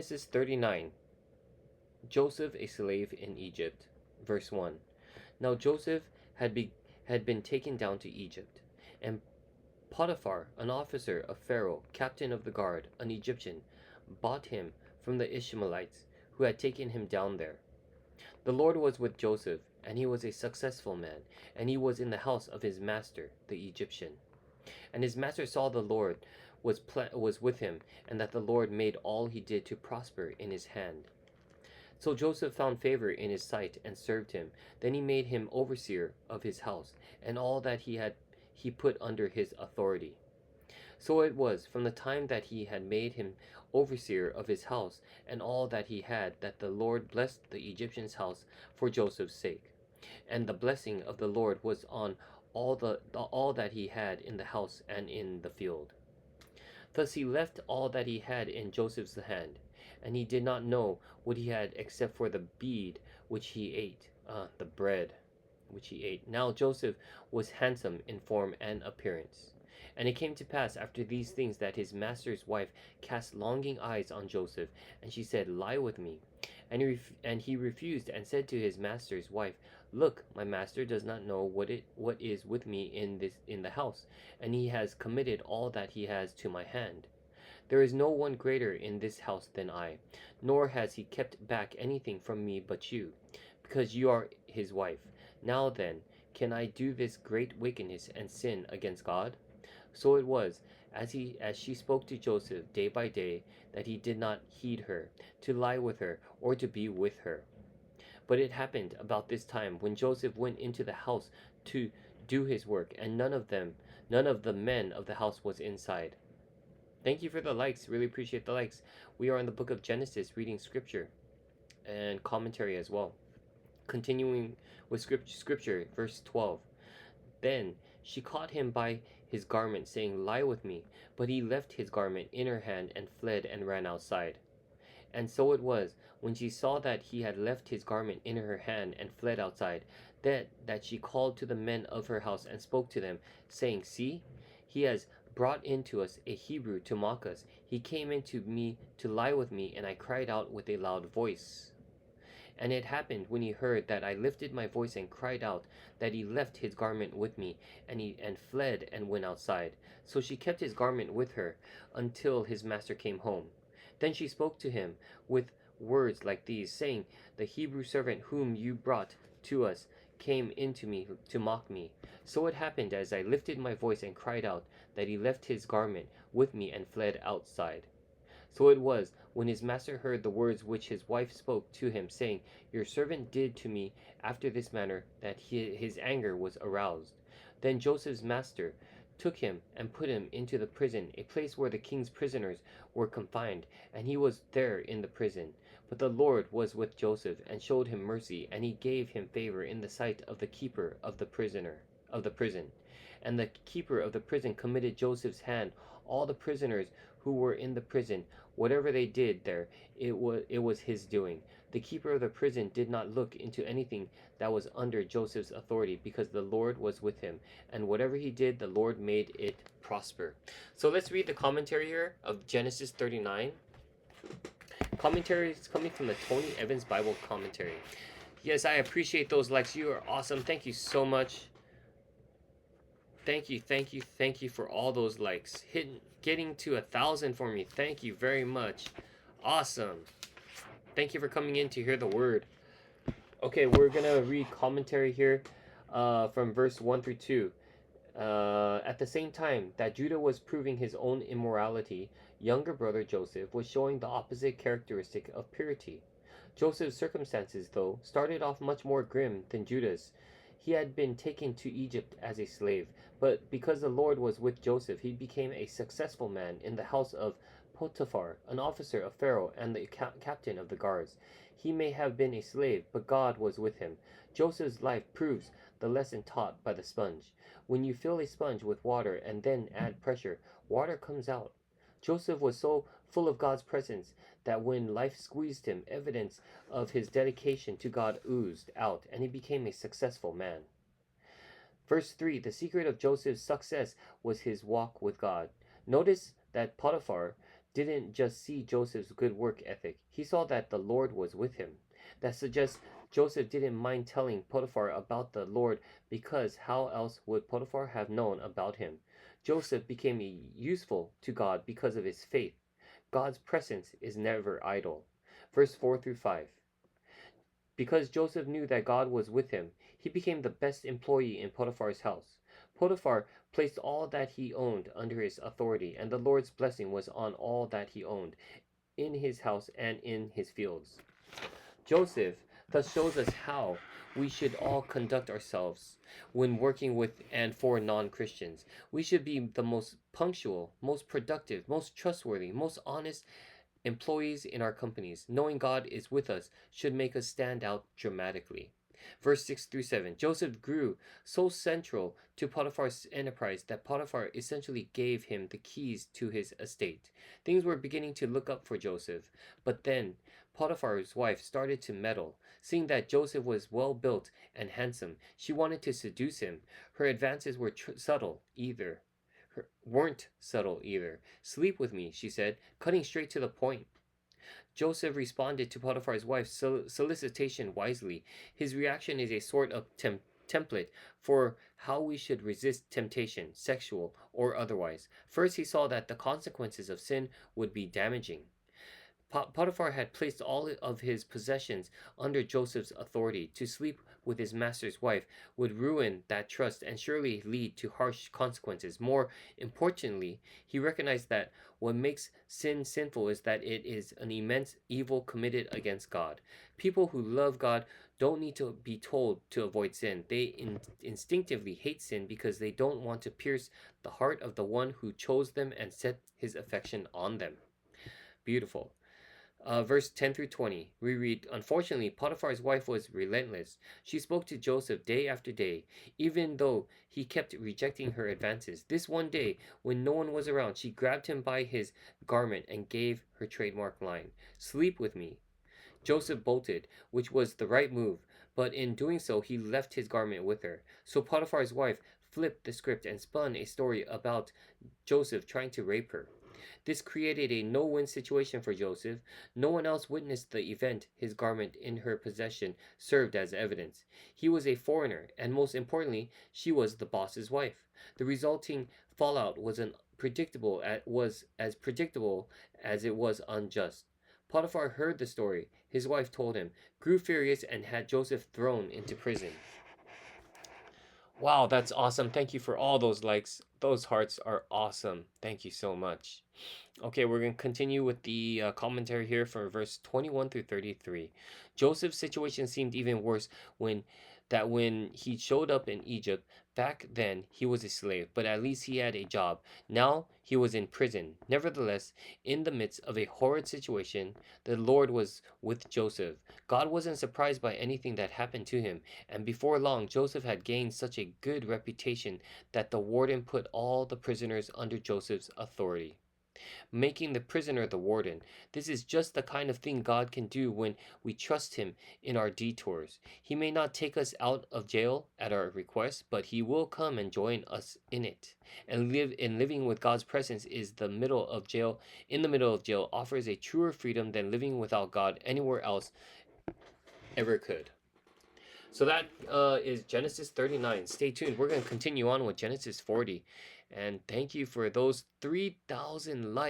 Genesis 39. Joseph a slave in Egypt. Verse 1. Now Joseph had been taken down to Egypt, and Potiphar, an officer of Pharaoh, captain of the guard, an Egyptian, bought him from the Ishmaelites who had taken him down there. The Lord was with Joseph, and he was a successful man, and he was in the house of his master, the Egyptian. And his master saw the Lord was with him, and that the Lord made all he did to prosper in his hand. So Joseph found favor in his sight and served him. Then he made him overseer of his house, and all that he put under his authority. So it was from the time that he had made him overseer of his house and all that he had, that the Lord blessed the Egyptian's house for Joseph's sake. And the blessing of the Lord was on all that he had in the house and in the field. Thus he left all that he had in Joseph's hand, and he did not know what he had except for the bead which he ate, the bread which he ate. Now Joseph was handsome in form and appearance. And it came to pass after these things that his master's wife cast longing eyes on Joseph, and she said, Lie with me. And he refused, and said to his master's wife, Look, my master does not know what is with me in the house, and he has committed all that he has to my hand. There is no one greater in this house than I, nor has he kept back anything from me but you, because you are his wife. Now then, can I do this great wickedness and sin against God? So it was, as she spoke to Joseph day by day, that he did not heed her, to lie with her, or to be with her. But it happened about this time, when Joseph went into the house to do his work, and none of the men of the house was inside. Thank you for the likes. Really appreciate the likes. We are in the book of Genesis, reading scripture and commentary as well. Continuing with scripture, verse 12. Then she caught him by his garment, saying, Lie with me. But he left his garment in her hand and fled and ran outside. And so it was, when she saw that he had left his garment in her hand and fled outside, that she called to the men of her house and spoke to them, saying, See, he has brought into us a Hebrew to mock us. He came into me to lie with me, and I cried out with a loud voice. And it happened, when he heard that I lifted my voice and cried out, that he left his garment with me, and fled and went outside. So she kept his garment with her until his master came home. Then she spoke to him with words like these, saying, The Hebrew servant whom you brought to us came into me to mock me. So it happened, as I lifted my voice and cried out, that he left his garment with me and fled outside. So it was, when his master heard the words which his wife spoke to him, saying, Your servant did to me after this manner, that his anger was aroused. Then Joseph's master took him and put him into the prison, a place where the king's prisoners were confined, and he was there in the prison. But the Lord was with Joseph, and showed him mercy, and he gave him favor in the sight of the keeper of the prison. And the keeper of the prison committed Joseph's hand all the prisoners who were in the prison. Whatever they did there, it was his doing. The keeper of the prison did not look into anything that was under Joseph's authority, because the Lord was with him, and whatever he did, the Lord made it prosper. So let's read the commentary here of Genesis 39. Commentary is coming from the Tony Evans Bible Commentary. Yes, I appreciate those likes. You are awesome. Thank you so much. Thank you for all those likes. Getting to 1,000 for me. Thank you very much. Awesome. Thank you for coming in to hear the word. Okay, we're gonna read commentary here from verse 1 through 2. At the same time that Judah was proving his own immorality, younger brother Joseph was showing the opposite characteristic of purity. Joseph's circumstances, though, started off much more grim than Judah's. He had been taken to Egypt as a slave, but because the Lord was with Joseph, he became a successful man in the house of Potiphar, an officer of Pharaoh and the captain of the guards. He may have been a slave, but God was with him. Joseph's life proves the lesson taught by the sponge. When you fill a sponge with water and then add pressure, water comes out. Joseph was so full of God's presence that when life squeezed him, evidence of his dedication to God oozed out, and he became a successful man. Verse 3, the secret of Joseph's success was his walk with God. Notice that Potiphar didn't just see Joseph's good work ethic, he saw that the Lord was with him. That suggests Joseph didn't mind telling Potiphar about the Lord, because how else would Potiphar have known about him? Joseph became useful to God because of his faith. God's presence is never idle. Verse 4 through 5. Because Joseph knew that God was with him, he became the best employee in Potiphar's house. Potiphar placed all that he owned under his authority, and the Lord's blessing was on all that he owned, in his house and in his fields. Joseph thus shows us how we should all conduct ourselves when working with and for non-Christians. We should be the most punctual, most productive, most trustworthy, most honest employees in our companies. Knowing God is with us should make us stand out dramatically. Verse 6 through 7. Joseph grew so central to Potiphar's enterprise that Potiphar essentially gave him the keys to his estate. Things were beginning to look up for Joseph, but then Potiphar's wife started to meddle. Seeing that Joseph was well built and handsome, she wanted to seduce him. Her advances were weren't subtle either. Sleep with me, she said, cutting straight to the point. Joseph responded to Potiphar's wife's solicitation wisely. His reaction is a sort of template for how we should resist temptation, sexual or otherwise. First, he saw that the consequences of sin would be damaging. Potiphar had placed all of his possessions under Joseph's authority. To sleep with his master's wife would ruin that trust and surely lead to harsh consequences. More importantly, he recognized that what makes sin sinful is that it is an immense evil committed against God. People who love God don't need to be told to avoid sin. They instinctively hate sin because they don't want to pierce the heart of the one who chose them and set his affection on them. Beautiful. Verse 10 through 20, we read, Unfortunately, Potiphar's wife was relentless. She spoke to Joseph day after day, even though he kept rejecting her advances. This one day, when no one was around, she grabbed him by his garment and gave her trademark line, Sleep with me. Joseph bolted, which was the right move, but in doing so, he left his garment with her. So Potiphar's wife flipped the script and spun a story about Joseph trying to rape her. This created a no-win situation for Joseph. No one else witnessed the event. His garment in her possession served as evidence. He was a foreigner, and most importantly, she was the boss's wife. The resulting fallout was as predictable as it was unjust. Potiphar heard the story his wife told him, grew furious, and had Joseph thrown into prison. Wow, that's awesome. Thank you for all those likes. Those hearts are awesome. Thank you so much. Okay, we're going to continue with the commentary here for verse 21 through 33. Joseph's situation seemed even worse when he showed up in Egypt. Back then, he was a slave, but at least he had a job. Now, he was in prison. Nevertheless, in the midst of a horrid situation, the Lord was with Joseph. God wasn't surprised by anything that happened to him, and before long, Joseph had gained such a good reputation that the warden put all the prisoners under Joseph's authority, making the prisoner the warden. This is just the kind of thing God can do when we trust Him in our detours. He may not take us out of jail at our request, but He will come and join us in it. And living with God's presence is the middle of jail. In the middle of jail offers a truer freedom than living without God anywhere else ever could. So that is Genesis 39. Stay tuned. We're going to continue on with Genesis 40. And thank you for those 3,000 likes.